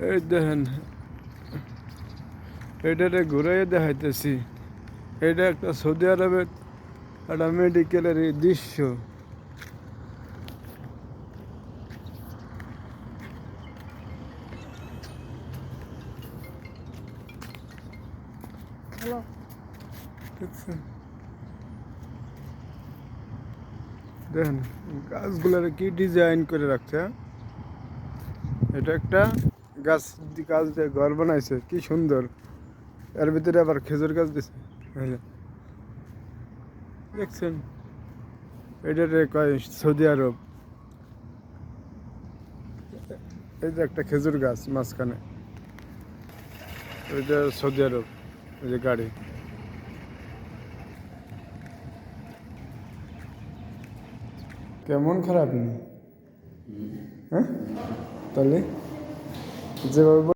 এই দেখেন, এটারে ঘুরাই দেখাইতেছি। এটা একটা সৌদি আরবের একটা মেডিকেলের এই দৃশ্য। দেখছেন, দেখেন গাছগুলার কি ডিজাইন করে রাখছে, হ্যাঁ? এটা একটা গাছ গাছ দিয়ে ঘর বানাইছে, কি সুন্দর। এর ভিতরে আবার খেজুর গাছ দিছে। দেখছেন, এটারে কয় সৌদি আরব। এই যে একটা খেজুর গাছ মাঝখানে, ওইটা সৌদি আরব। ওই যে গাড়ি, কেমন খারাপ নেই, হ্যাঁ? তাহলে যেভাবে